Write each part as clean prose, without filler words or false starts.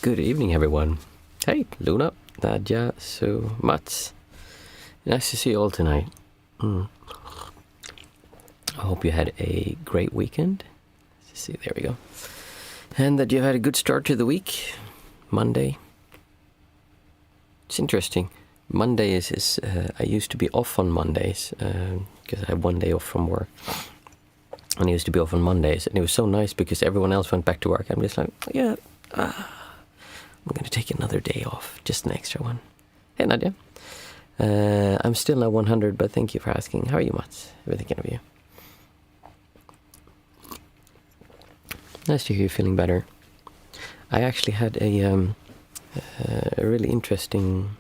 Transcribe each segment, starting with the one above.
Good evening, everyone. Hey, Luna, Nadja, Sue, Mats. Nice to see you all tonight. I hope you had a great weekend. Let's see, there we go. And that you had a good start to the week. Monday. It's interesting. Monday is I used to be off on Mondays because I had one day off from work. And I used to be off on Mondays. And it was so nice because everyone else went back to work. I'm just like, yeah, I'm going to take another day off, just an extra one. Hey, Nadia. I'm still not 100, but thank you for asking. How are you, Mats? We're thinking of you. Nice to hear you feeling better. I actually had a really interesting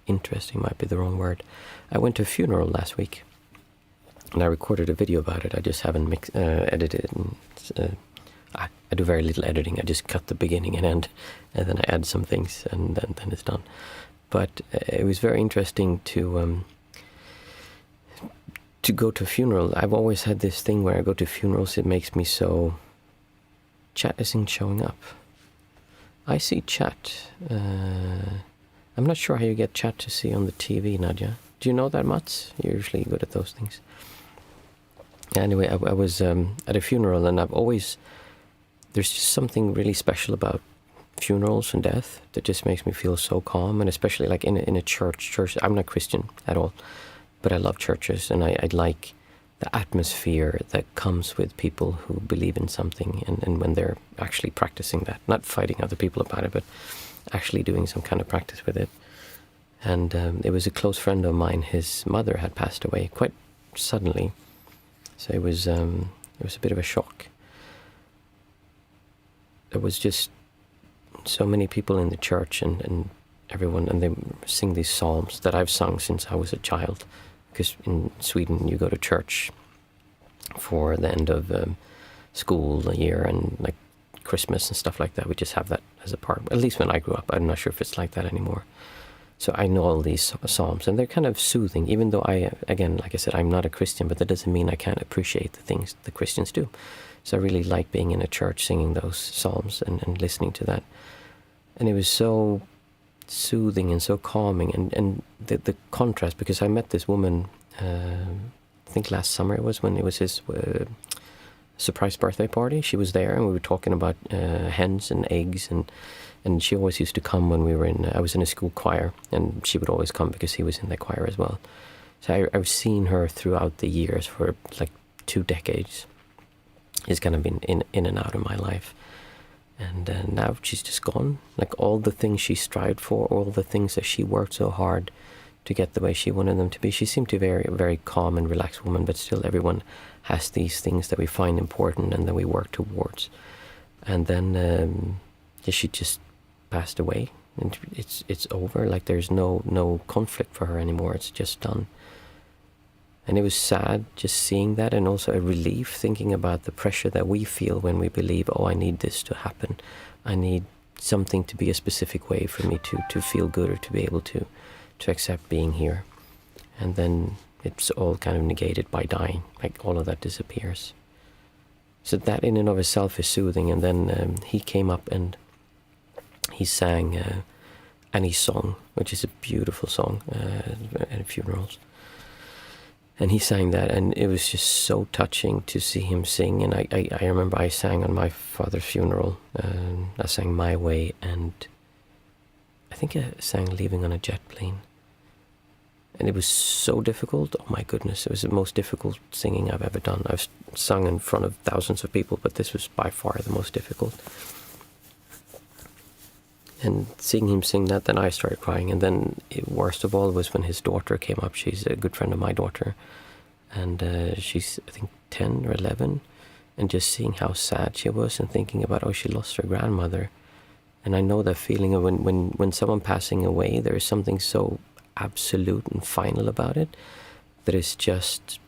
might be the wrong word. I went to a funeral last week, and I recorded a video about it. I just haven't edited it. And, I do very little editing. I just cut the beginning and end, and then I add some things, and then it's done. But it was very interesting to go to a funeral. I've always had this thing where I go to funerals, it makes me so... Chat isn't showing up. I see chat. I'm not sure how you get chat to see on the TV, Nadia. Do you know that, Mats? You're usually good at those things. Anyway, I was at a funeral, and I've always... There's just something really special about funerals and death that just makes me feel so calm, and especially like in a church. I'm not Christian at all, but I love churches, and I like the atmosphere that comes with people who believe in something, and when they're actually practicing that, not fighting other people about it, but actually doing some kind of practice with it. And it was a close friend of mine. His mother had passed away quite suddenly, so it was a bit of a shock. There was just so many people in the church and everyone, and they sing these psalms that I've sung since I was a child, because in Sweden you go to church for the end of school year and like Christmas and stuff like that. We just have that as a part, at least when I grew up. I'm not sure if it's like that anymore. So I know all these psalms, and they're kind of soothing, even though again, like I said, I'm not a Christian, but that doesn't mean I can't appreciate the things the Christians do. So I really like being in a church singing those psalms and listening to that. And it was so soothing and so calming, and the contrast, because I met this woman, I think last summer it was, when it was his surprise birthday party. She was there, and we were talking about hens and eggs, and she always used to come when we were I was in a school choir, and she would always come because he was in the choir as well. So I've seen her throughout the years for like 2 decades. He's kind of been in and out of my life. And now she's just gone. Like all the things she strived for, all the things that she worked so hard to get the way she wanted them to be. She seemed to be a very, very calm and relaxed woman, but still everyone has these things that we find important and that we work towards. And then she just passed away, and it's over. Like there's no conflict for her anymore. It's just done. And it was sad just seeing that, and also a relief thinking about the pressure that we feel when we believe, oh, I need this to happen. I need something to be a specific way for me to feel good, or to be able to accept being here. And then it's all kind of negated by dying. Like all of that disappears. So that in and of itself is soothing. And then he came up and he sang Annie's Song, which is a beautiful song at funerals. And he sang that, and it was just so touching to see him sing. And I remember I sang on my father's funeral. I sang My Way, and I think I sang Leaving on a Jet Plane. And it was so difficult. Oh my goodness, it was the most difficult singing I've ever done. I've sung in front of thousands of people, but this was by far the most difficult. And seeing him sing that, then I started crying. And then worst of all was when his daughter came up. She's a good friend of my daughter. And she's, I think, 10 or 11. And just seeing how sad she was and thinking about, oh, she lost her grandmother. And I know that feeling of when someone passing away, there is something so absolute and final about it that is just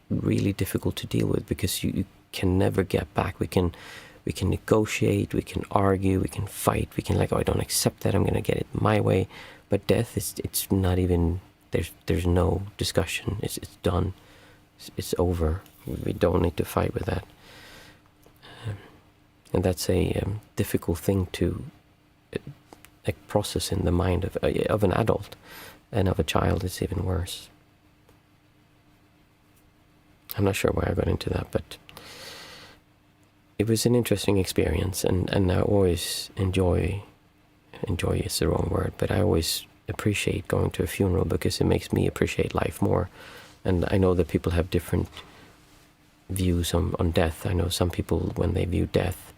really difficult to deal with, because you can never get back. We can negotiate, we can argue, we can fight, we can like, oh, I don't accept that, I'm going to get it my way. But death, it's not even, there's no discussion. It's done. It's over. We don't need to fight with that. And that's a difficult thing to process in the mind of an adult, and of a child it's even worse. I'm not sure why I got into that, but it was an interesting experience, and I always enjoy is the wrong word, but I always appreciate going to a funeral because it makes me appreciate life more. And I know that people have different views on death. I know some people, when they view death,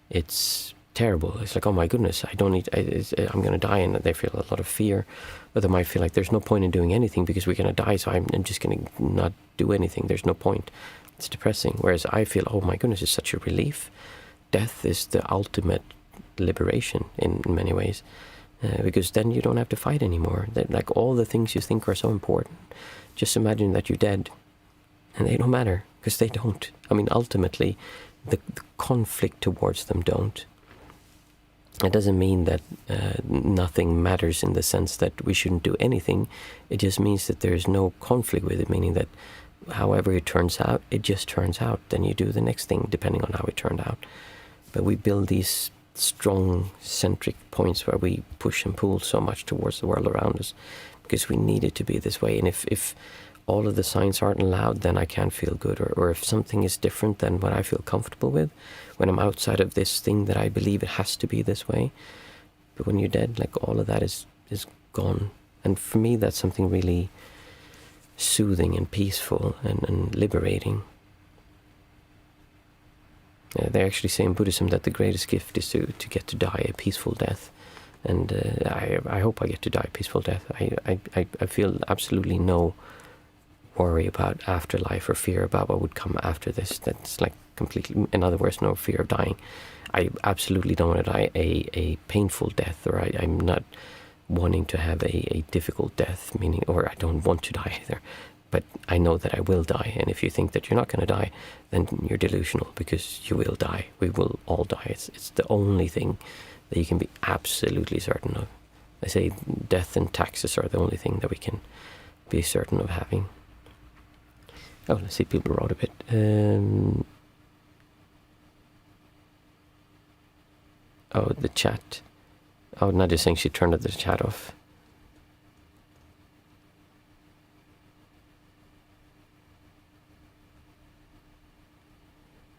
it's terrible. It's like, oh my goodness, I'm going to die, and they feel a lot of fear. Or they might feel like there's no point in doing anything because we're going to die, so I'm just going to not do anything. There's no point. It's depressing. Whereas I feel, oh my goodness, it's such a relief. Death is the ultimate liberation in many ways, because then you don't have to fight anymore. Like all the things you think are so important, just imagine that you're dead, and they don't matter, because they don't. I mean, ultimately, the conflict towards them don't. It doesn't mean that nothing matters in the sense that we shouldn't do anything. It just means that there's no conflict with it, meaning that however it turns out, it just turns out. Then you do the next thing depending on how it turned out. But we build these strong centric points where we push and pull so much towards the world around us because we need it to be this way. And if all of the signs aren't allowed, then I can't feel good. Or if something is different than what I feel comfortable with, when I'm outside of this thing that I believe it has to be this way. But when you're dead, like all of that is gone. And for me, that's something really soothing and peaceful and liberating. They actually say in Buddhism that the greatest gift is to get to die a peaceful death. And I hope I get to die a peaceful death. I feel absolutely no worry about afterlife or fear about what would come after this. That's like completely, in other words, no fear of dying. I absolutely don't want to die a painful death, or I'm not wanting to have a difficult death, meaning, or I don't want to die either. But I know that I will die, and if you think that you're not going to die, then you're delusional, because you will die. We will all die. It's the only thing that you can be absolutely certain of. I say death and taxes are the only thing that we can be certain of having. Oh, let's see, people wrote a bit. Oh, the chat. Oh, Nadia's saying she turned the chat off.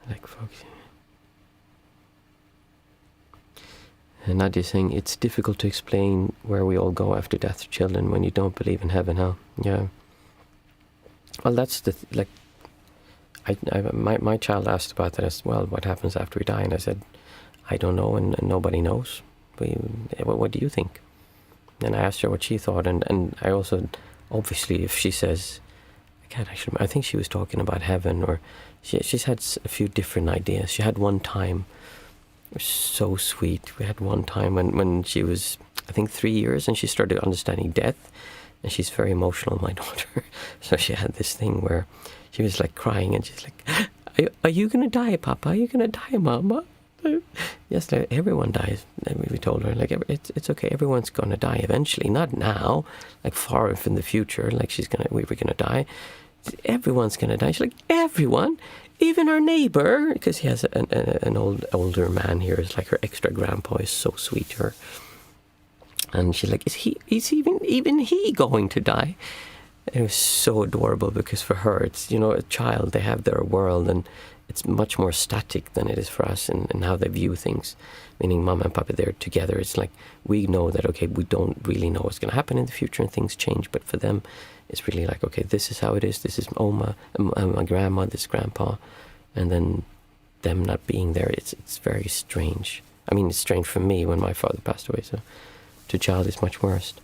Like folks. And Nadia's saying it's difficult to explain where we all go after death to children when you don't believe in heaven, huh? Yeah. Well, that's my child asked about that as well. What happens after we die? And I said, I don't know, and nobody knows. What do you think? And I asked her what she thought, and I also, obviously, if she says, I can't actually remember, I think she was talking about heaven, or she's had a few different ideas. She had one time, it was so sweet. We had one time when she was, I think, 3 years, and she started understanding death. And she's very emotional, my daughter. So she had this thing where she was like crying, and she's like, are you going to die, Papa? Are you going to die, Mama? Yes, everyone dies. And we told her, like, it's okay. Everyone's going to die eventually. Not now, like far off in the future. Like we were going to die. Everyone's going to die. She's like, everyone? Even our neighbor? Because he has an older man here. It's like her extra grandpa is so sweet to her. And she's like, is even he going to die? And it was so adorable, because for her, it's, a child, they have their world, and it's much more static than it is for us in how they view things. Meaning Mama and Papa, they're together. It's like, we know that, okay, we don't really know what's going to happen in the future and things change. But for them, it's really like, okay, this is how it is. This is Oma, my grandma, this grandpa. And then them not being there, it's very strange. I mean, it's strange for me when my father passed away, so to child is much worse.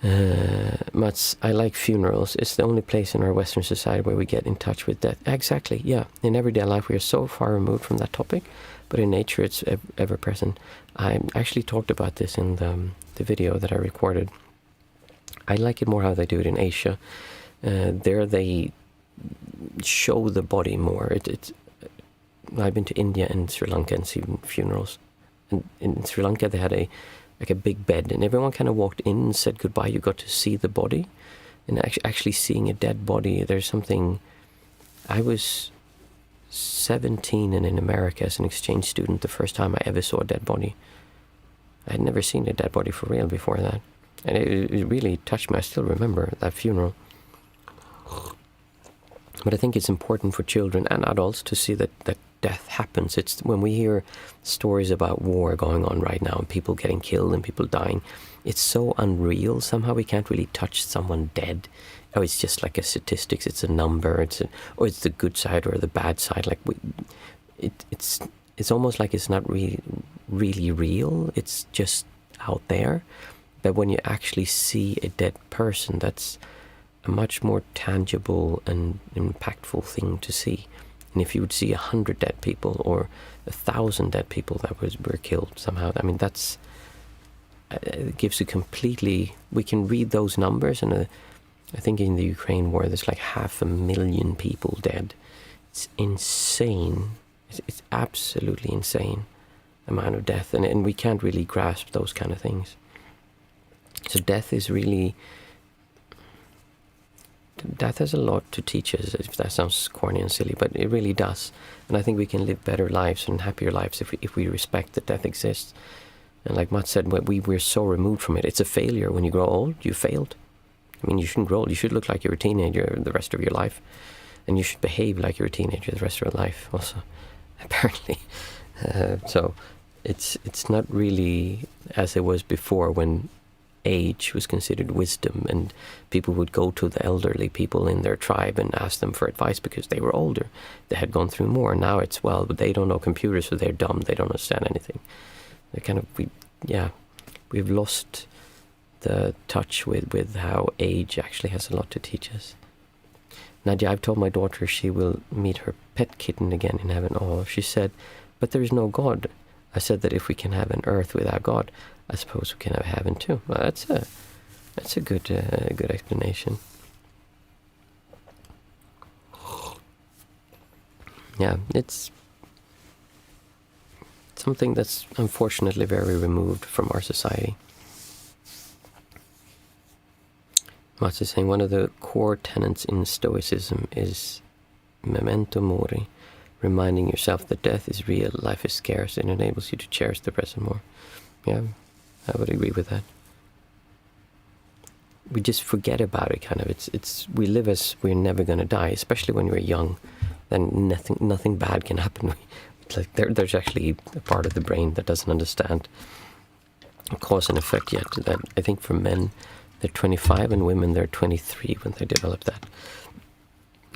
Mats, I like funerals. It's the only place in our Western society where we get in touch with death. Exactly, yeah. In everyday life, we are so far removed from that topic, but in nature, it's ever present. I actually talked about this in the video that I recorded. I like it more how they do it in Asia. There they show the body more. I've been to India and Sri Lanka and seen funerals. And in Sri Lanka, they had a big bed, and everyone kind of walked in and said goodbye. You got to see the body, and actually seeing a dead body, there's something. I was 17 and in America as an exchange student, the first time I ever saw a dead body. I had never seen a dead body for real before that. And it really touched me. I still remember that funeral. But I think it's important for children and adults to see that death happens. It's when we hear stories about war going on right now and people getting killed and people dying, it's so unreal. Somehow we can't really touch someone dead. Oh, it's just like a statistics. It's a number. Or it's the good side or the bad side. Like it's almost like it's not really real. It's just out there. But when you actually see a dead person, that's a much more tangible and impactful thing to see. And if you would see 100 dead people or 1,000 dead people that were killed somehow, I mean, that's it gives a completely. We can read those numbers, and I think in the Ukraine war, there's like 500,000 people dead. It's insane. It's absolutely insane amount of death, and we can't really grasp those kind of things. So death has a lot to teach us, if that sounds corny and silly, but it really does. And I think we can live better lives and happier lives if we respect that death exists. And like Matt said, we're so removed from it. It's a failure. When you grow old, you failed. I mean, you shouldn't grow old. You should look like you're a teenager the rest of your life. And you should behave like you're a teenager the rest of your life also, apparently. So it's not really as it was before, when age was considered wisdom and people would go to the elderly people in their tribe and ask them for advice because they were older. They had gone through more. Now it's, well, but they don't know computers, so they're dumb. They don't understand anything. They're kind of, we've lost the touch with how age actually has a lot to teach us. Nadia, I've told my daughter she will meet her pet kitten again in heaven. Oh, she said, but there is no God. I said that if we can have an earth without God, I suppose we can have heaven too. Well, that's a good explanation. Yeah, it's something that's unfortunately very removed from our society. Mats is saying one of the core tenets in Stoicism is memento mori, reminding yourself that death is real, life is scarce, and enables you to cherish the present more. Yeah, I would agree with that. We just forget about it, kind of. It's we live as we're never going to die, especially when we're young. Then nothing bad can happen. It's like there's actually a part of the brain that doesn't understand cause and effect yet. That I think for men, they're 25, and women, they're 23 when they develop that.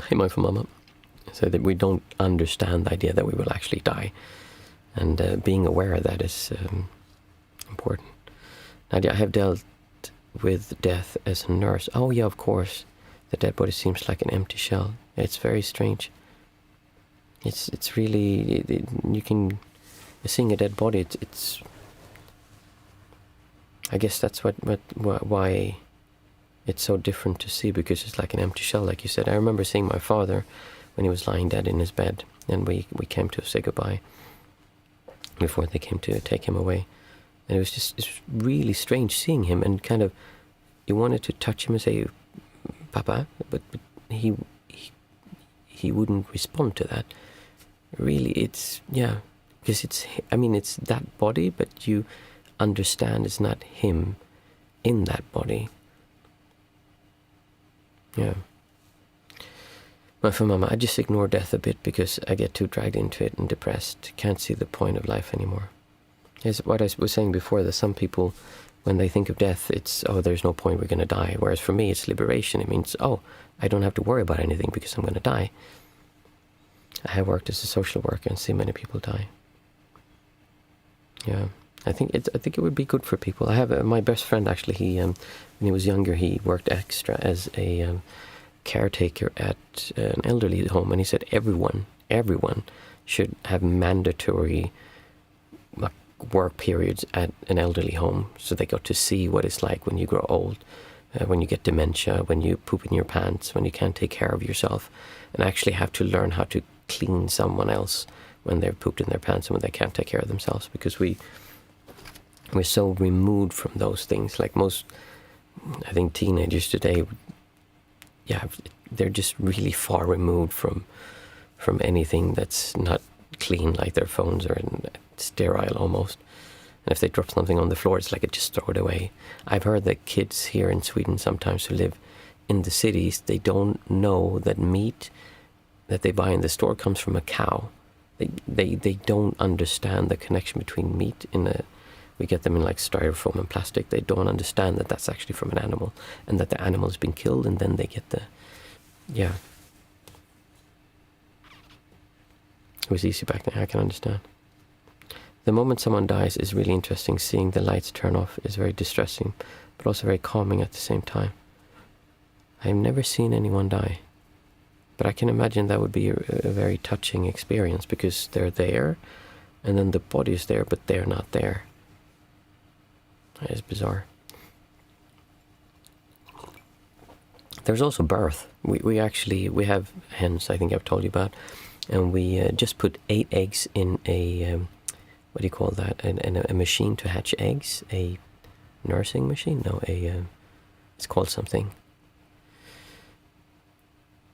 Hey, mindful mama. So that we don't understand the idea that we will actually die. And being aware of that is important. Nadia, I have dealt with death as a nurse. Oh yeah, of course. The dead body seems like an empty shell. It's very strange. It's really, seeing a dead body, it's I guess that's why it's so different to see, because it's like an empty shell, like you said. I remember seeing my father when he was lying dead in his bed, and we came to say goodbye before they came to take him away. And it's really strange seeing him, and kind of, you wanted to touch him and say, Papa, but he wouldn't respond to that. Really, because it's that body, but you understand it's not him in that body. Yeah. For Mama, I just ignore death a bit because I get too dragged into it and depressed. Can't see the point of life anymore. It's what I was saying before, that some people, when they think of death, it's, oh, there's no point, we're going to die. Whereas for me, it's liberation. It means, oh, I don't have to worry about anything because I'm going to die. I have worked as a social worker and seen many people die. Yeah, I think it would be good for people. I have my best friend, actually, he when he was younger, he worked extra as a caretaker at an elderly home, and he said everyone should have mandatory work periods at an elderly home, so they got to see what it's like when you grow old, when you get dementia, when you poop in your pants, when you can't take care of yourself, and actually have to learn how to clean someone else when they've pooped in their pants and when they can't take care of themselves, because we're so removed from those things. Like most, I think, teenagers today, they're just really far removed from anything that's not clean, like their phones are sterile almost. And if they drop something on the floor, it's like, just throw it away. I've heard that kids here in Sweden sometimes who live in the cities, they don't know that meat that they buy in the store comes from a cow. They don't understand the connection between meat we get them in like styrofoam and plastic. They don't understand that that's actually from an animal, and that the animal has been killed, and then they get yeah. It was easy back then, I can understand. The moment someone dies is really interesting. Seeing the lights turn off is very distressing, but also very calming at the same time. I've never seen anyone die, but I can imagine that would be a very touching experience, because they're there, and then the body is there, but they're not there. That is bizarre. There's also birth. We have hens, I think I've told you about, and we just put 8 eggs in a, what do you call that, a machine to hatch eggs, a nursing machine? No, it's called something.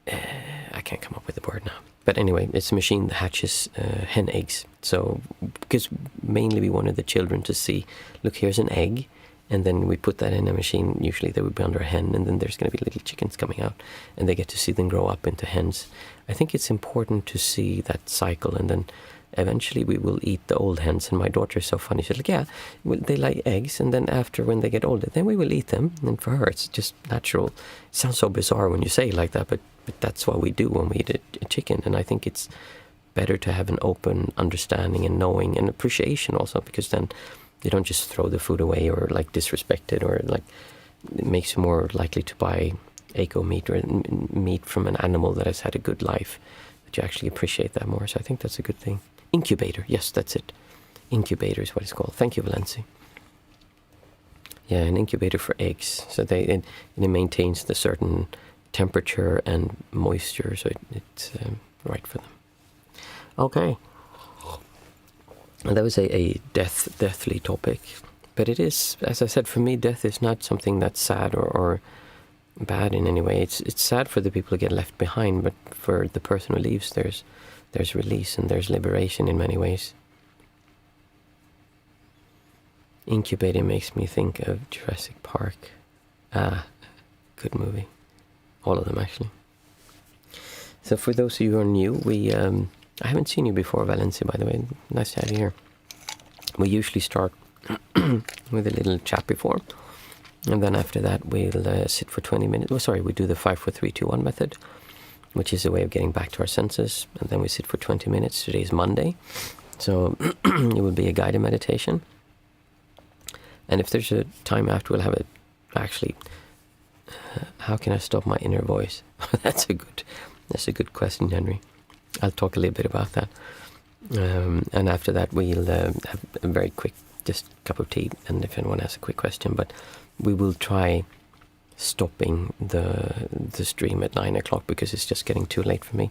I can't come up with the word now. But anyway, it's a machine that hatches hen eggs. So, because mainly we wanted the children to see, look, here's an egg, and then we put that in a machine. Usually they would be under a hen, and then there's going to be little chickens coming out, and they get to see them grow up into hens. I think it's important to see that cycle, and then eventually we will eat the old hens. And my daughter is so funny. She's like, yeah, well, they lay eggs, and then after, when they get older, then we will eat them. And for her, it's just natural. It sounds so bizarre when you say it like that, but that's what we do when we eat a chicken. And I think it's better to have an open understanding and knowing and appreciation also, because then you don't just throw the food away or like disrespect it, or like it makes you more likely to buy eco meat or meat from an animal that has had a good life, that you actually appreciate that more. So I think that's a good thing. Incubator, yes, that's it. Incubator is what it's called. Thank you, Valenci. Yeah, an incubator for eggs. So it maintains the certain temperature and moisture, so it's right for them. Okay. And that was a deathly topic. But it is, as I said, for me, death is not something that's sad or bad in any way. It's sad for the people who get left behind, but for the person who leaves, there's release and there's liberation in many ways. Incubator makes me think of Jurassic Park. Good movie. All of them, actually. So for those of you who are new, I haven't seen you before, Valencia, by the way. Nice to have you here. We usually start with a little chat before, and then after that we'll sit for 20 minutes. Oh, sorry, we do the 5, 4, 3, 2, 1 method, which is a way of getting back to our senses, and then we sit for 20 minutes. Today is Monday, so it will be a guided meditation. And if there's a time after, we'll have it. Actually, how can I stop my inner voice? That's a good question, Henry. I'll talk a little bit about that. And after that, we'll have a very quick, just cup of tea, and if anyone has a quick question. But we will try stopping the stream at 9 o'clock, because it's just getting too late for me.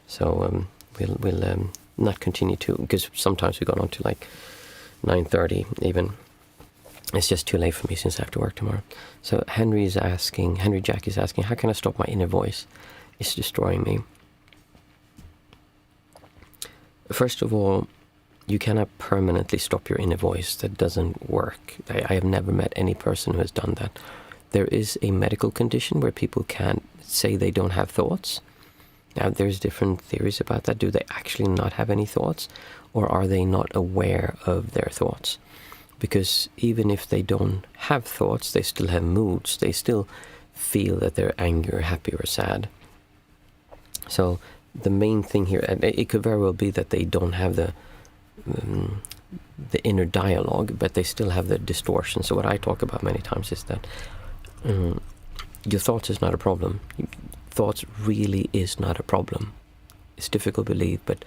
So we'll not continue to, because sometimes we got on to like 9:30 even. It's just too late for me since I have to work tomorrow. So Henry Jack is asking, how can I stop my inner voice? It's destroying me. First of all, you cannot permanently stop your inner voice. That doesn't work. I have never met any person who has done that. There is a medical condition where people can't say they don't have thoughts. Now, there's different theories about that. Do they actually not have any thoughts? Or are they not aware of their thoughts? Because even if they don't have thoughts, they still have moods. They still feel that they're angry or happy or sad. So the main thing here, and it could very well be that they don't have the inner dialogue, but they still have the distortion. So what I talk about many times is that your thoughts is not a problem. Thoughts really is not a problem. It's difficult to believe, but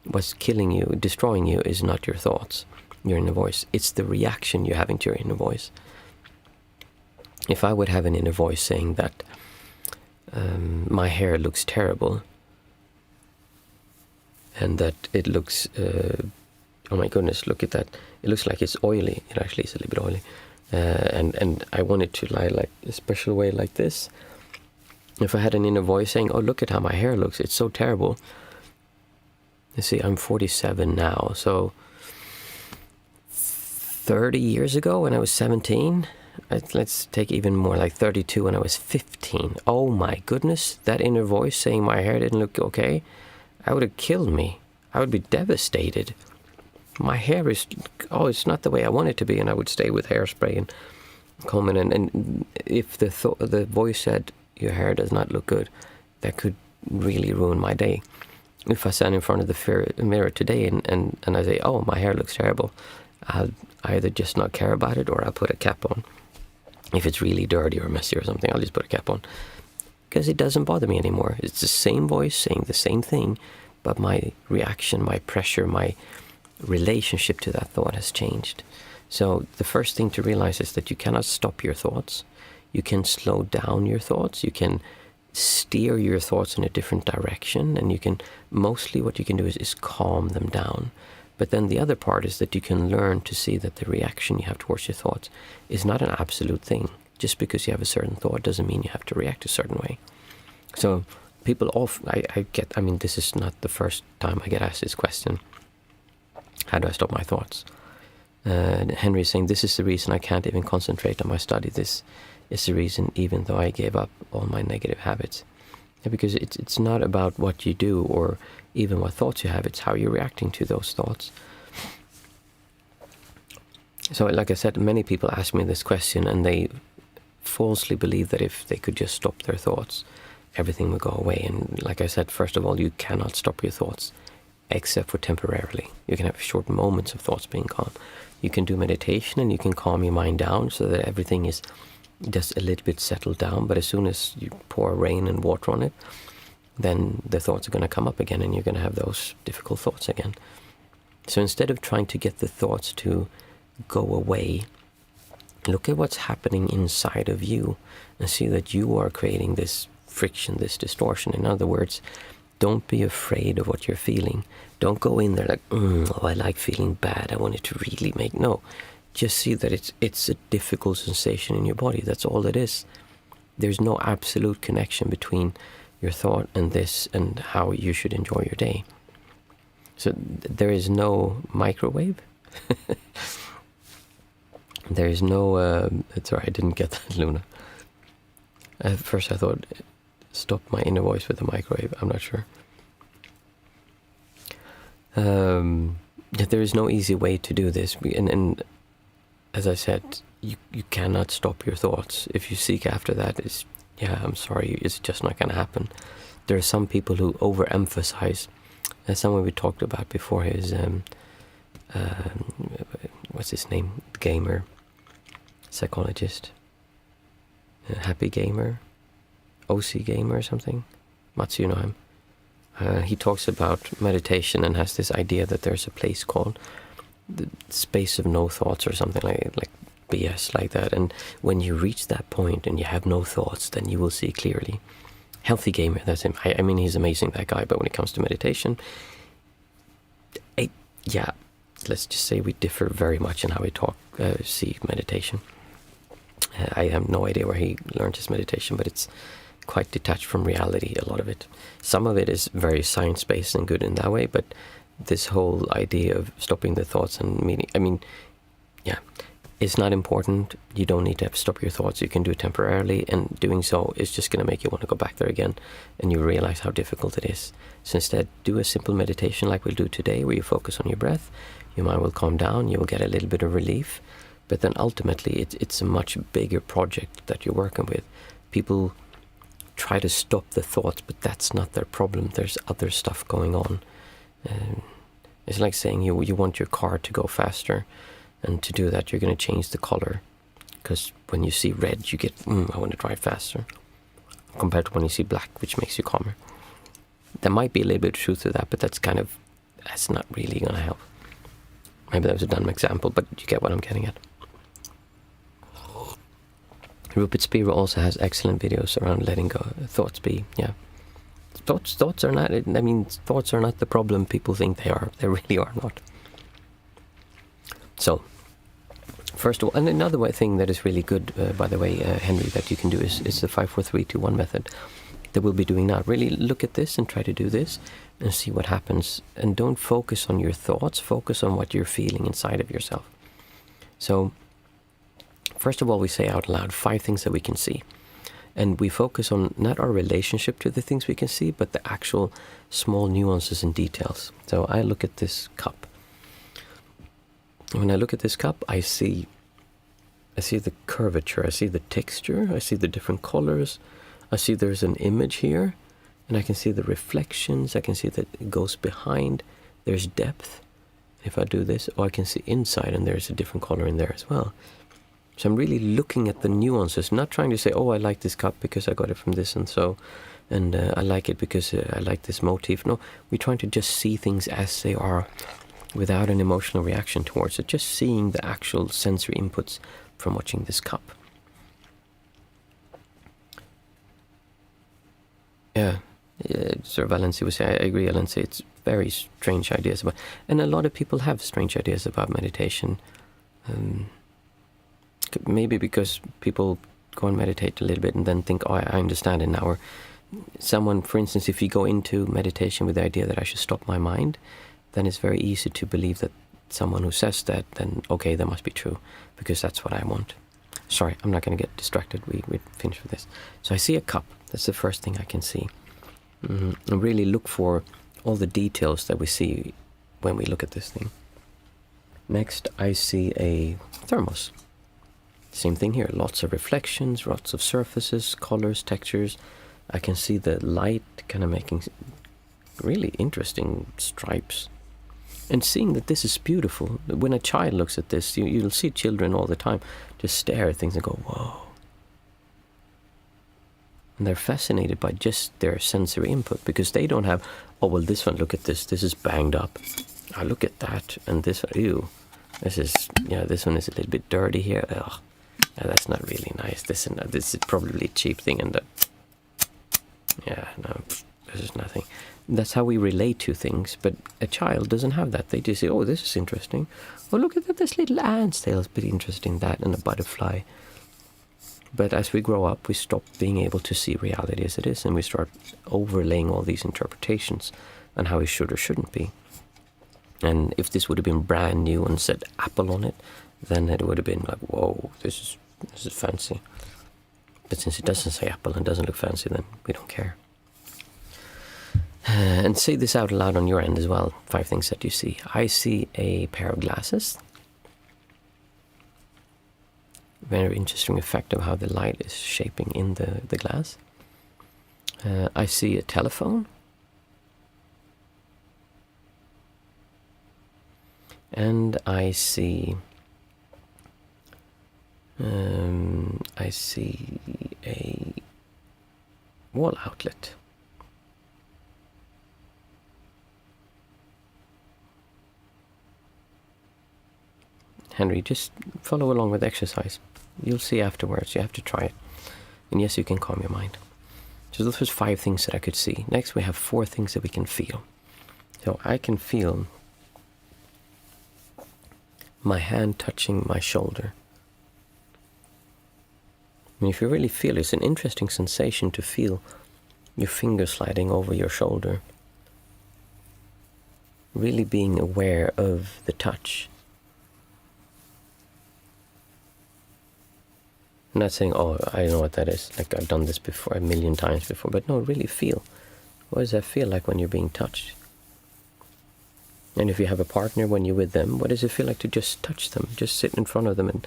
what's killing you, destroying you, is not your thoughts, your inner voice. It's the reaction you're having to your inner voice. If I would have an inner voice saying that my hair looks terrible, and that it looks, oh my goodness, look at that. It looks like it's oily. It actually is a little bit oily. And I want it to lie like a special way like this. If I had an inner voice saying, oh, look at how my hair looks, it's so terrible. You see, I'm 47 now, so 30 years ago when I was 17. Let's take even more, like 32 when I was 15. Oh my goodness, that inner voice saying my hair didn't look okay, I would have killed me. I would be devastated. My hair is, it's not the way I want it to be, and I would stay with hairspray and comb it. And if the voice said, your hair does not look good, that could really ruin my day. If I stand in front of the mirror today and I say, oh, my hair looks terrible, I'll either just not care about it, or I'll put a cap on. If it's really dirty or messy or something, I'll just put a cap on. Because it doesn't bother me anymore. It's the same voice saying the same thing, but my reaction, my pressure, my relationship to that thought has changed. So the first thing to realize is that you cannot stop your thoughts. You can slow down your thoughts. You can steer your thoughts in a different direction. And you can, mostly what you can do is calm them down. But then the other part is that you can learn to see that the reaction you have towards your thoughts is not an absolute thing. Just because you have a certain thought doesn't mean you have to react a certain way. So people often, this is not the first time I get asked this question. How do I stop my thoughts? Henry is saying, this is the reason I can't even concentrate on my study. This is the reason, even though I gave up all my negative habits. Because it's not about what you do or even what thoughts you have, it's how you're reacting to those thoughts. So like I said, many people ask me this question and they falsely believe that if they could just stop their thoughts, everything would go away. And like I said, first of all, you cannot stop your thoughts except for temporarily. You can have short moments of thoughts being calm. You can do meditation and you can calm your mind down so that everything is just a little bit settled down. But as soon as you pour rain and water on it, then the thoughts are going to come up again and you're going to have those difficult thoughts again. So instead of trying to get the thoughts to go away, look at what's happening inside of you and see that you are creating this friction, this distortion. In other words, don't be afraid of what you're feeling. Don't go in there like, I like feeling bad, I want it to really make... No, just see that it's a difficult sensation in your body. That's all it is. There's no absolute connection between your thought and this and how you should enjoy your day. So there is no microwave. There is no... sorry, I didn't get that, Luna. At first I thought, stop my inner voice with the microwave. I'm not sure. There is no easy way to do this. And as I said, you cannot stop your thoughts. If you seek after that, I'm sorry, it's just not going to happen. There are some people who overemphasize. Someone we talked about before is, what's his name? Gamer, psychologist, Happy Gamer, OC Gamer or something. Mats, you know him. He talks about meditation and has this idea that there's a place called the space of no thoughts or something like BS like that. And when you reach that point and you have no thoughts, then you will see clearly. Healthy Gamer, that's him. I mean, he's amazing, that guy. But when it comes to meditation, let's just say we differ very much in how we see meditation. I have no idea where he learned his meditation, but it's quite detached from reality, a lot of it. Some of it is very science-based and good in that way, but this whole idea of stopping the thoughts and meaning, it's not important. You don't need to stop your thoughts. You can do it temporarily, and doing so is just going to make you want to go back there again, and you realize how difficult it is. So instead, do a simple meditation like we'll do today, where you focus on your breath. Your mind will calm down. You will get a little bit of relief, but then ultimately, it's a much bigger project that you're working with. People try to stop the thoughts, but that's not their problem. There's other stuff going on. It's like saying you want your car to go faster, and to do that you're going to change the color, because when you see red you get, I want to drive faster, compared to when you see black, which makes you calmer. There might be a little bit of truth to that, but that's not really going to help. Maybe that was a dumb example, but you get what I'm getting at. Rupert Spira also has excellent videos around letting go, thoughts be. Thoughts are not, thoughts are not the problem people think they are. They really are not. So, first of all, and another thing that is really good, by the way, Henry, that you can do is the 5-4-3-2-1 method that we'll be doing now. Really look at this and try to do this and see what happens. And don't focus on your thoughts, focus on what you're feeling inside of yourself. So first of all, we say out loud 5 things that we can see. And we focus on not our relationship to the things we can see, but the actual small nuances and details. So I look at this cup. When I look at this cup, I see the curvature, I see the texture, I see the different colors, I see there's an image here, and I can see the reflections, I can see that it goes behind, there's depth. If I do this, or I can see inside, and there's a different color in there as well. So I'm really looking at the nuances, not trying to say, oh, I like this cup because I got it from this and so, and I like it because I like this motif. No, we're trying to just see things as they are without an emotional reaction towards it, just seeing the actual sensory inputs from watching this cup. Yeah, Sir Valency would say, I agree, Valency, it's very strange ideas about, and a lot of people have strange ideas about meditation. Maybe because people go and meditate a little bit and then think, oh, I understand it now. Or someone, for instance, if you go into meditation with the idea that I should stop my mind, then it's very easy to believe that someone who says that, then, okay, that must be true, because that's what I want. Sorry, I'm not going to get distracted. We finish with this. So I see a cup. That's the first thing I can see. And really look for all the details that we see when we look at this thing. Next, I see a thermos. Same thing here, lots of reflections, lots of surfaces, colors, textures. I can see the light kind of making really interesting stripes. And seeing that this is beautiful. When a child looks at this, you'll see children all the time just stare at things and go, whoa. And they're fascinated by just their sensory input, because they don't have, oh, well, this one, look at this is banged up. I look at that, and this one, ew. This one is a little bit dirty here. Ugh. That's not really nice. This is probably a cheap thing, and no, this is nothing. That's how we relate to things, but a child doesn't have that. They just say, oh, this is interesting. Oh, look at that, this little ant's tail is pretty interesting, that, and a butterfly. But as we grow up, we stop being able to see reality as it is, and we start overlaying all these interpretations on how it should or shouldn't be. And if this would have been brand new and said apple on it, then it would have been like, whoa, this is fancy. But since it doesn't say apple and doesn't look fancy, then we don't care. And say this out loud on your end as well. 5 things that you see. I see a pair of glasses. Very interesting effect of how the light is shaping in the glass. I see a telephone. And I see a wall outlet. Henry, just follow along with the exercise. You'll see afterwards. You have to try it. And yes, you can calm your mind. So those were 5 things that I could see. Next, we have 4 things that we can feel. So I can feel my hand touching my shoulder. And if you really feel it, it's an interesting sensation to feel your finger sliding over your shoulder. Really being aware of the touch. I'm not saying, oh, I know what that is. Like, I've done this before, 1,000,000 times before. But no, really feel. What does that feel like when you're being touched? And if you have a partner, when you're with them, what does it feel like to just touch them? Just sit in front of them and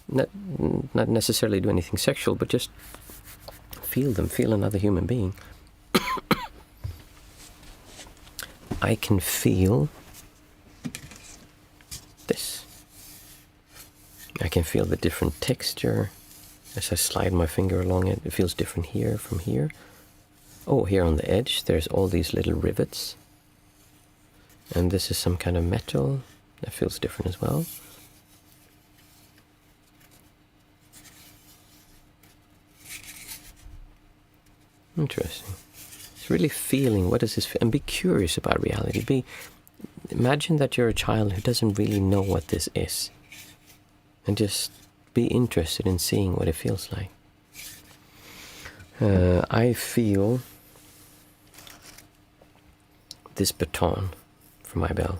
not necessarily do anything sexual, but just feel them, feel another human being. I can feel this. I can feel the different texture. As I slide my finger along it, it feels different here from here. Oh, here on the edge, there's all these little rivets. And this is some kind of metal. That feels different as well. Interesting. It's really feeling, what does this feel? And be curious about reality. Imagine that you're a child who doesn't really know what this is. And just be interested in seeing what it feels like. I feel this baton from my bell.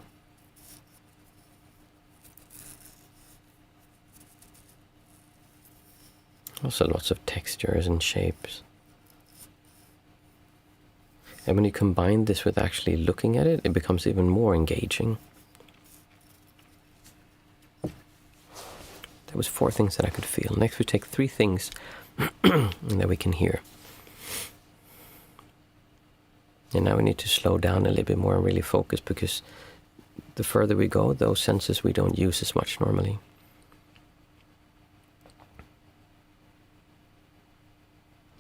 Also lots of textures and shapes. And when you combine this with actually looking at it, it becomes even more engaging. That was 4 things that I could feel. Next we take 3 things that we can hear. And now we need to slow down a little bit more and really focus, because the further we go, those senses we don't use as much normally.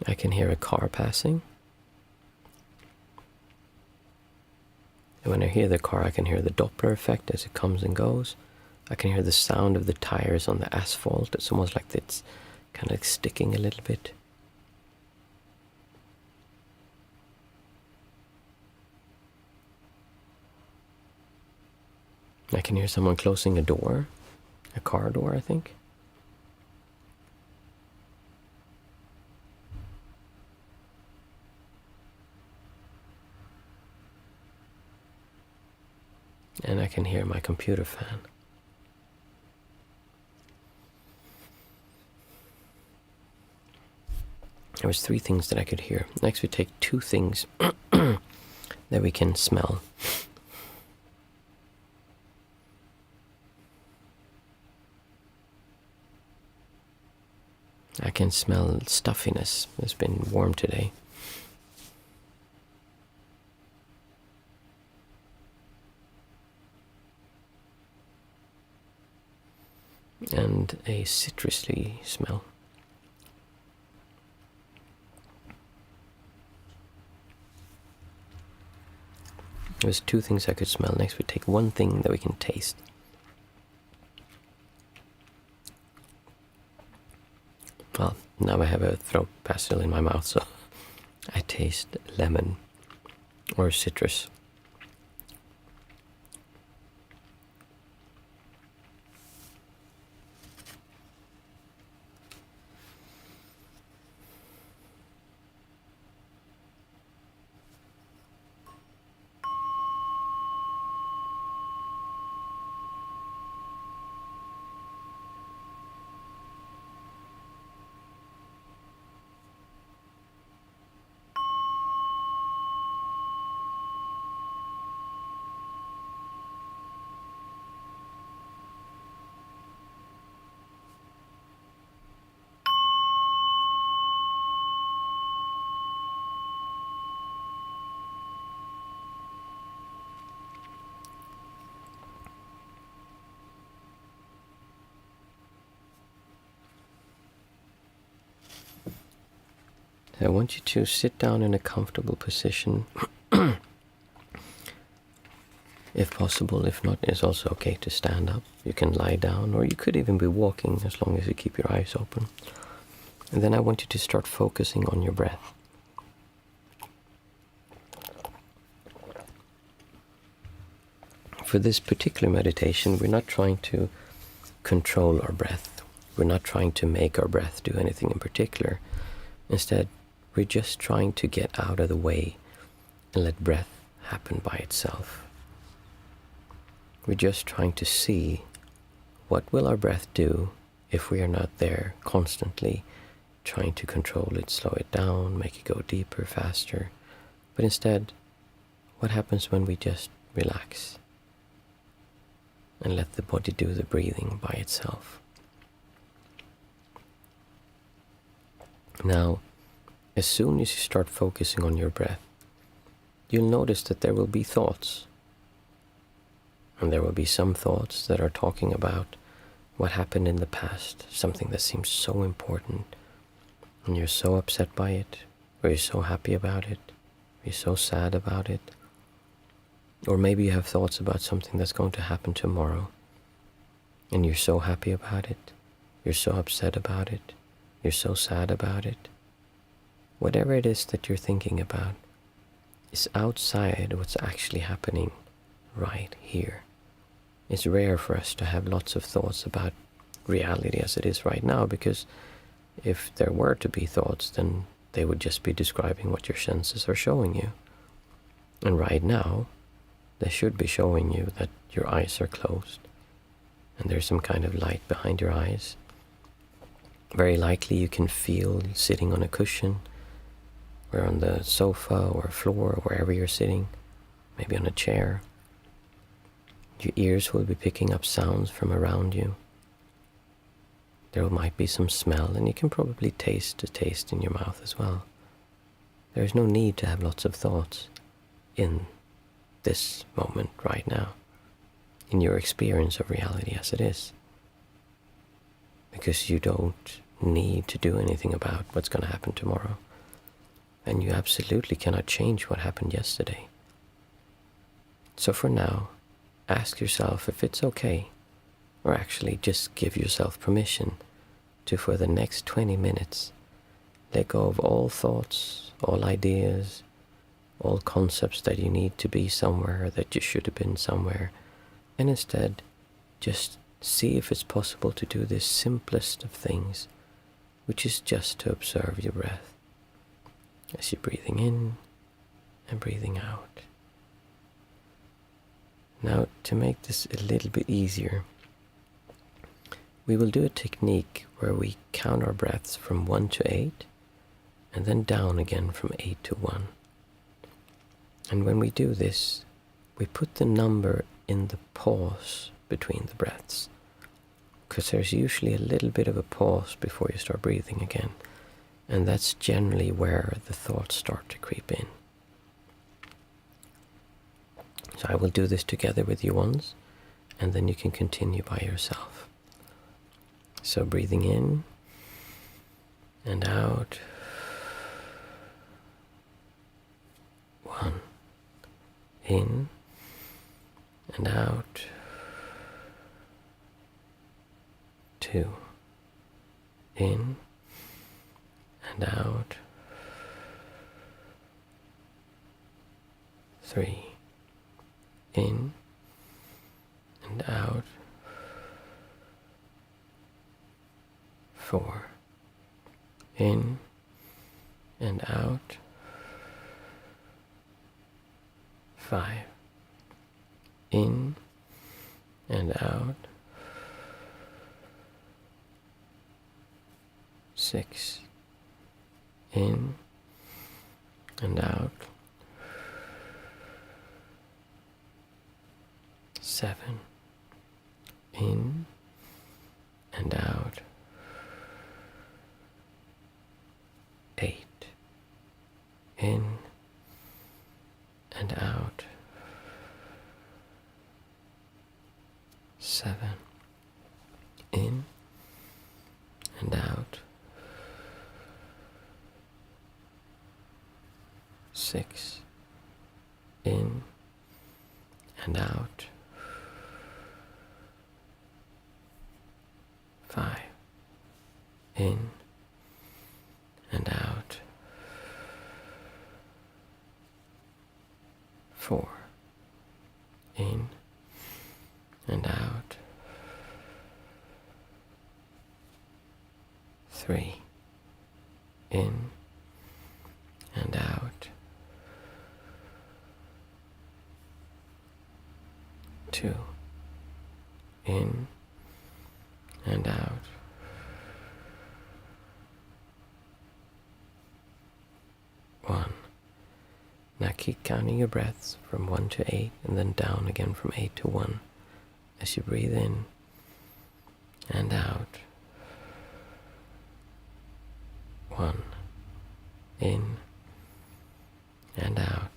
I can hear a car passing. And when I hear the car, I can hear the Doppler effect as it comes and goes. I can hear the sound of the tires on the asphalt. It's almost like it's kind of sticking a little bit. I can hear someone closing a door, a car door, I think. And I can hear my computer fan. There was 3 things that I could hear. Next we take 2 things that we can smell. I can smell stuffiness. It's been warm today. And a citrusy smell. There's 2 things I could smell. Next we take 1 thing that we can taste. Well, now I have a throat pastel in my mouth, so I taste lemon or citrus. I want you to sit down in a comfortable position. If possible. If not, it's also okay to stand up. You can lie down, or you could even be walking, as long as you keep your eyes open. And then I want you to start focusing on your breath. For this particular meditation, we're not trying to control our breath. We're not trying to make our breath do anything in particular. Instead, we're just trying to get out of the way and let breath happen by itself. We're just trying to see what will our breath do if we are not there constantly trying to control it, slow it down, make it go deeper, faster. But instead, what happens when we just relax and let the body do the breathing by itself? Now, as soon as you start focusing on your breath, you'll notice that there will be thoughts. And there will be some thoughts that are talking about what happened in the past, something that seems so important, and you're so upset by it, or you're so happy about it, or you're so sad about it. Or maybe you have thoughts about something that's going to happen tomorrow, and you're so happy about it, you're so upset about it, you're so sad about it. Whatever it is that you're thinking about is outside what's actually happening right here. It's rare for us to have lots of thoughts about reality as it is right now, because if there were to be thoughts, then they would just be describing what your senses are showing you. And right now, they should be showing you that your eyes are closed and there's some kind of light behind your eyes. Very likely you can feel sitting on a cushion, or on the sofa or floor, or wherever you're sitting, maybe on a chair. Your ears will be picking up sounds from around you. There might be some smell, and you can probably taste the taste in your mouth as well. There is no need to have lots of thoughts in this moment right now, in your experience of reality as it is, because you don't need to do anything about what's going to happen tomorrow, and you absolutely cannot change what happened yesterday. So for now, ask yourself if it's okay, or actually just give yourself permission to, for the next 20 minutes, let go of all thoughts, all ideas, all concepts that you need to be somewhere, that you should have been somewhere, and instead just see if it's possible to do this simplest of things, which is just to observe your breath as you're breathing in and breathing out. Now, to make this a little bit easier, we will do a technique where we count our breaths from 1 to 8, and then down again from 8 to 1. And when we do this, we put the number in the pause between the breaths, because there's usually a little bit of a pause before you start breathing again, and that's generally where the thoughts start to creep in. So I will do this together with you once, and then you can continue by yourself. So breathing in and out. 1. In and out. 2. In and out. 3. In and out. 4. In and out. 5. In and out. 6. In and out. 7. In and out. 8. In and out. 7. In and out. 6. In and out. 5. In and out. 4. In and out. 3. In and out. 2. In and out. 1. Now keep counting your breaths from 1 to 8, and then down again from 8 to 1 as you breathe in and out. 1. In and out.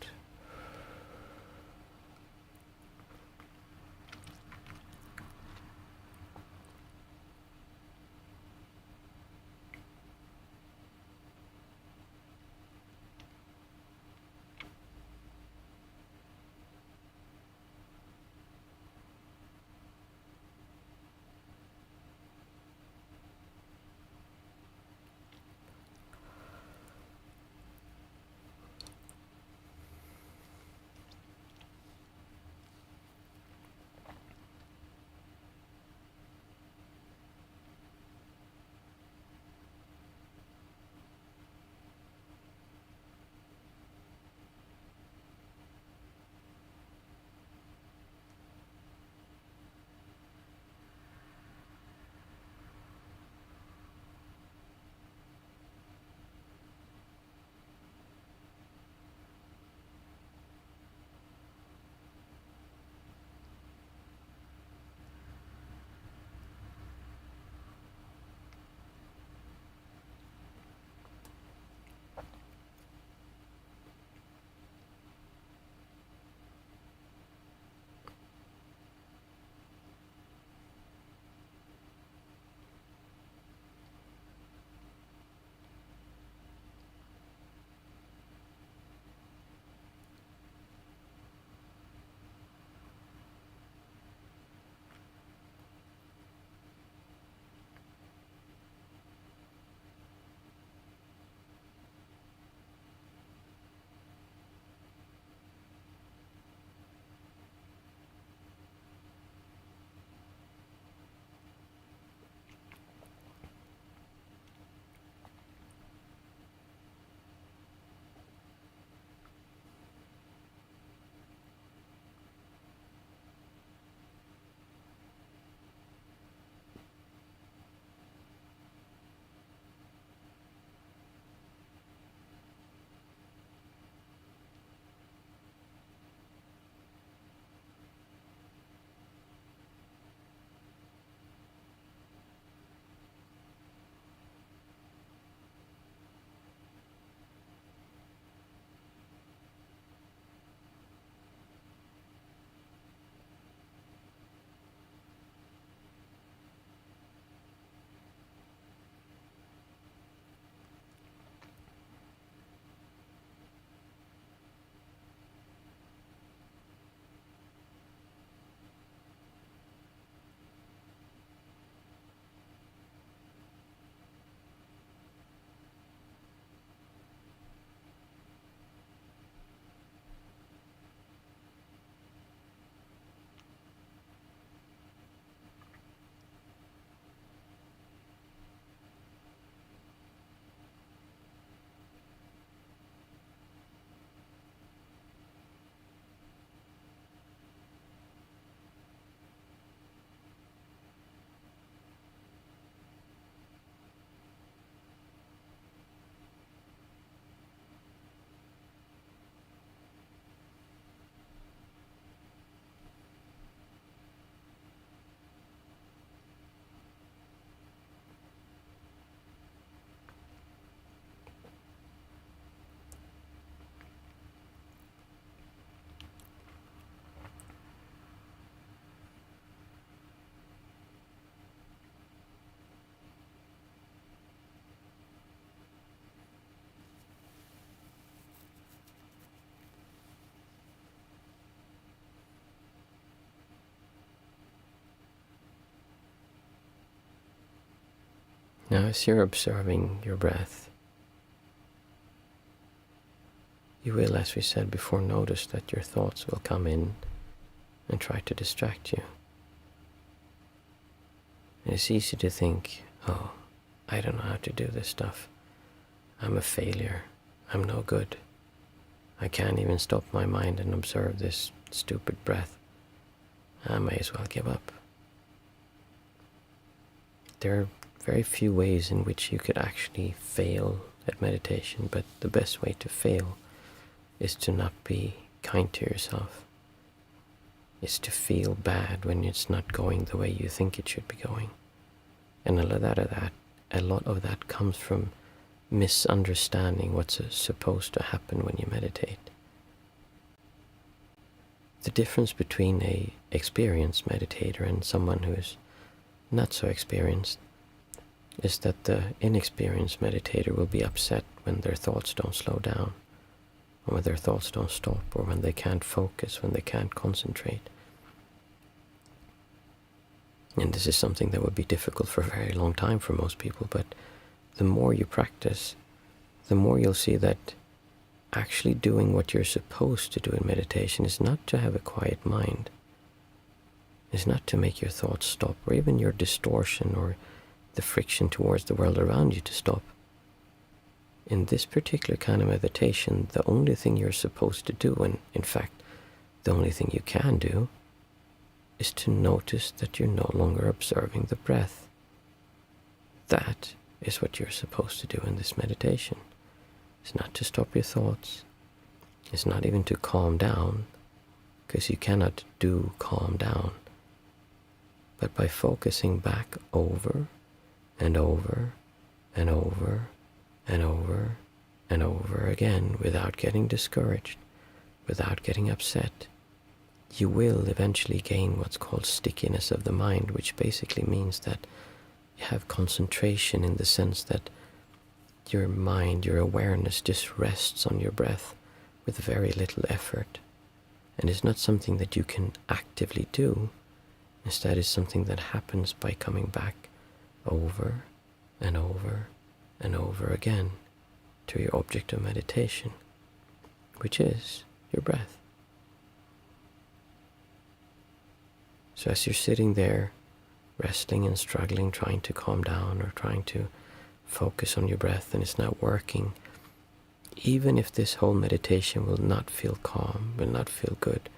Now, as you're observing your breath, you will, as we said before, notice that your thoughts will come in and try to distract you. And it's easy to think, oh, I don't know how to do this stuff. I'm a failure. I'm no good. I can't even stop my mind and observe this stupid breath. I may as well give up. There are very few ways in which you could actually fail at meditation, but the best way to fail is to not be kind to yourself. It's to feel bad when it's not going the way you think it should be going. And a lot of that comes from misunderstanding what's supposed to happen when you meditate. The difference between an experienced meditator and someone who is not so experienced is that the inexperienced meditator will be upset when their thoughts don't slow down, or when their thoughts don't stop, or when they can't focus, when they can't concentrate. And this is something that would be difficult for a very long time for most people, but the more you practice, the more you'll see that actually doing what you're supposed to do in meditation is not to have a quiet mind. It's not to make your thoughts stop, or even your distortion or the friction towards the world around you to stop. In this particular kind of meditation, the only thing you're supposed to do, and in fact, the only thing you can do, is to notice that you're no longer observing the breath. That is what you're supposed to do in this meditation. It's not to stop your thoughts. It's not even to calm down, because you cannot do calm down. But by focusing back over and over and over and over and over again, without getting discouraged, without getting upset, you will eventually gain what's called stickiness of the mind, which basically means that you have concentration in the sense that your mind, your awareness just rests on your breath with very little effort. And it's not something that you can actively do. Instead, it's something that happens by coming back over and over and over again to your object of meditation, which is your breath. So as you're sitting there, resting and struggling, trying to calm down or trying to focus on your breath and it's not working, even if this whole meditation will not feel calm, will not feel good,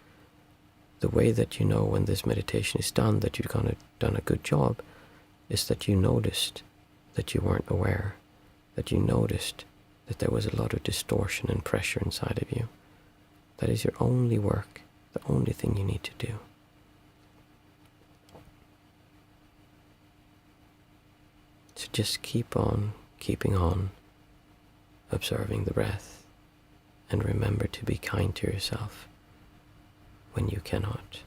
the way that you know when this meditation is done that you've done a good job is that you noticed that you weren't aware, that you noticed that there was a lot of distortion and pressure inside of you. That is your only work, the only thing you need to do. So just keep on keeping on observing the breath, and remember to be kind to yourself when you cannot.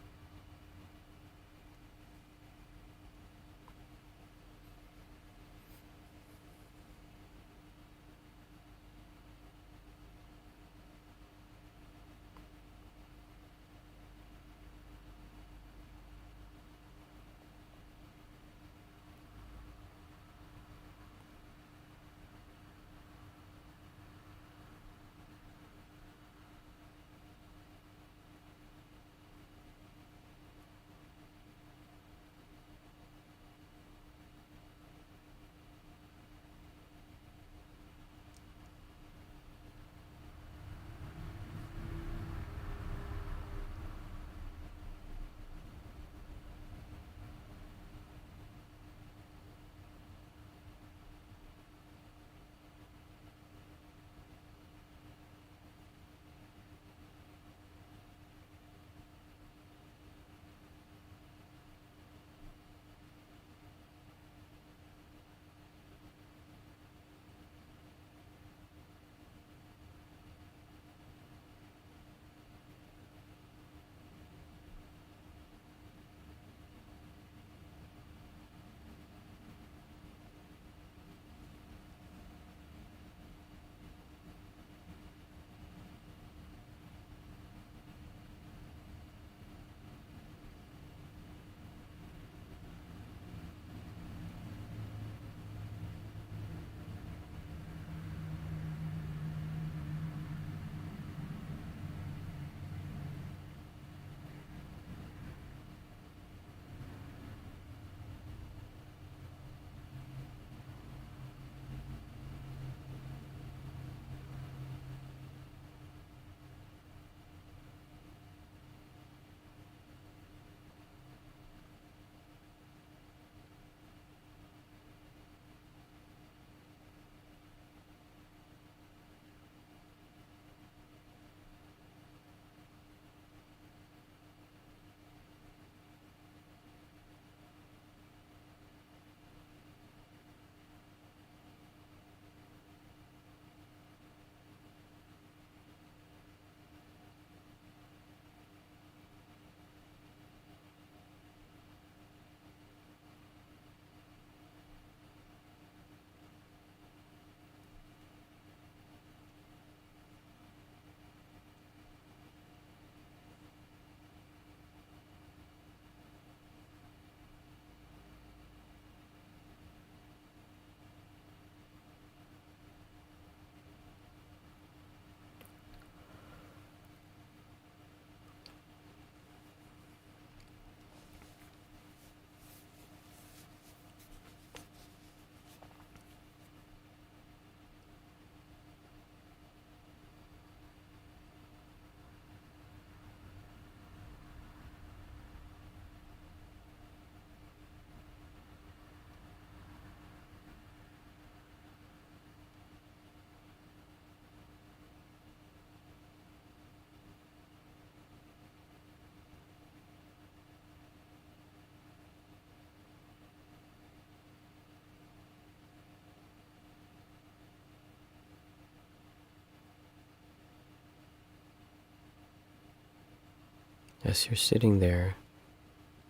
as you're sitting there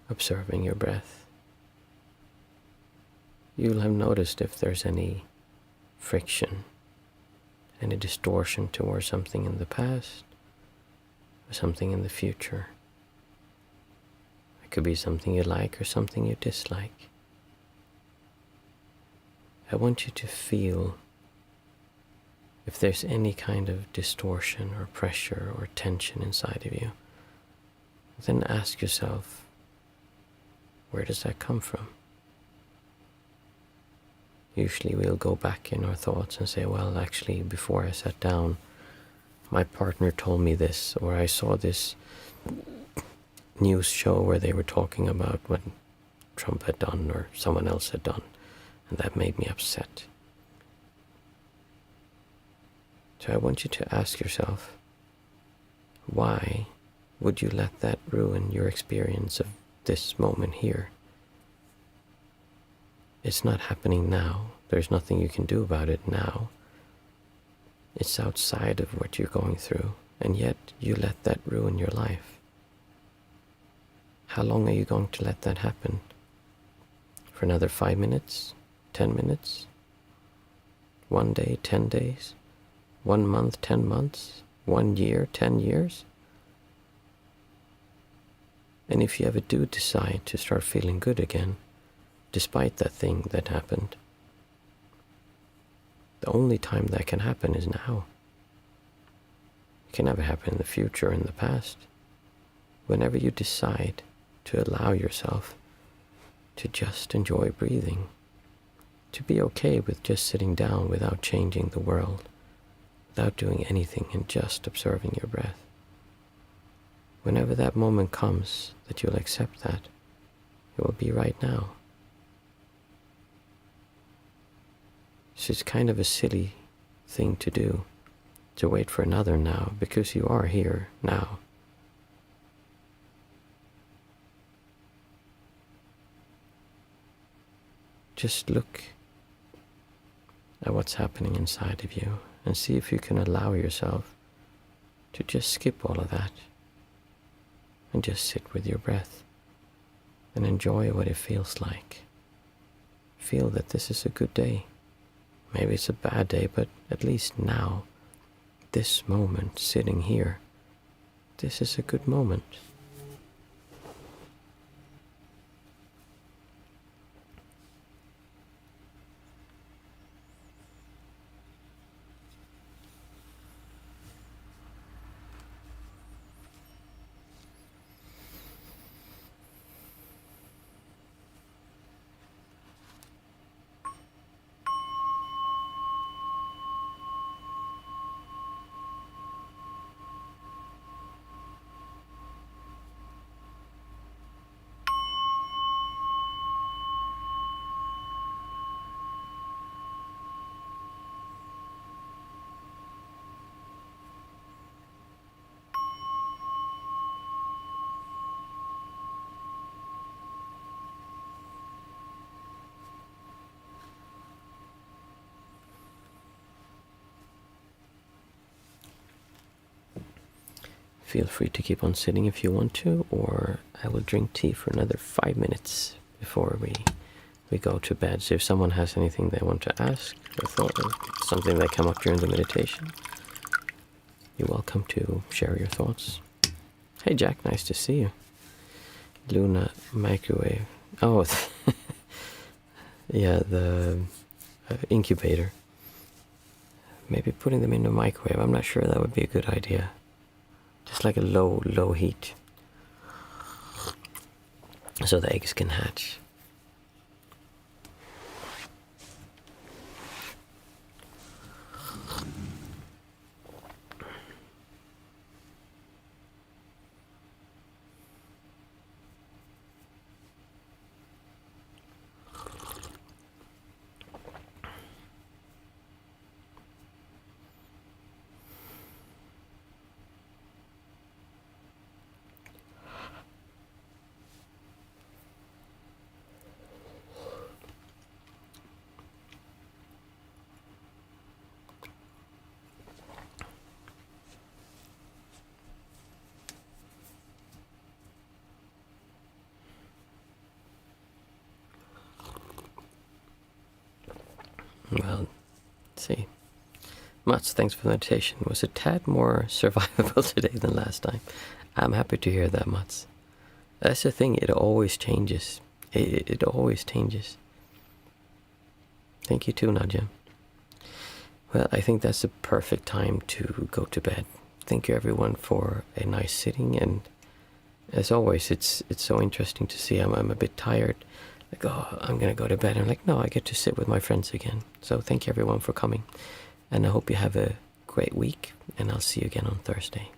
observing your breath, you'll have noticed if there's any friction, any distortion towards something in the past or something in the future. It could be something you like or something you dislike. I want you to feel if there's any kind of distortion or pressure or tension inside of you. Then ask yourself, where does that come from? Usually we'll go back in our thoughts and say, well, actually, before I sat down, my partner told me this, or I saw this news show where they were talking about what Trump had done or someone else had done, and that made me upset. So I want you to ask yourself, why would you let that ruin your experience of this moment here? It's not happening now. There's nothing you can do about it now. It's outside of what you're going through, and yet you let that ruin your life. How long are you going to let that happen? For another 5 minutes? 10 minutes? 1 day, 10 days? 1 month, 10 months? 1 year, 10 years? And if you ever do decide to start feeling good again, despite that thing that happened, the only time that can happen is now. It can never happen in the future or in the past. Whenever you decide to allow yourself to just enjoy breathing, to be okay with just sitting down without changing the world, without doing anything and just observing your breath. Whenever that moment comes that you'll accept that, it will be right now. So it's kind of a silly thing to do, to wait for another now, because you are here now. Just look at what's happening inside of you and see if you can allow yourself to just skip all of that and just sit with your breath and enjoy what it feels like. Feel that this is a good day. Maybe it's a bad day, but at least now, this moment, sitting here, this is a good moment. Feel free to keep on sitting if you want to, or I will drink tea for another 5 minutes before we go to bed. So if someone has anything they want to ask, or thought of something that came up during the meditation, you're welcome to share your thoughts. Hey Jack, nice to see you. Luna microwave. Oh, yeah, the incubator. Maybe putting them in the microwave. I'm not sure that would be a good idea. Just like a low heat, so the eggs can hatch. Well, let's see. Mats, thanks for the meditation. It was a tad more survivable today than last time. I'm happy to hear that, Mats. That's the thing, it always changes. It always changes. Thank you too, Nadia. Well, I think that's the perfect time to go to bed. Thank you everyone for a nice sitting, and as always, it's so interesting to see. I'm a bit tired. Like, oh, I'm gonna go to bed. I'm like, no, I get to sit with my friends again. So thank you everyone for coming. And I hope you have a great week, and I'll see you again on Thursday.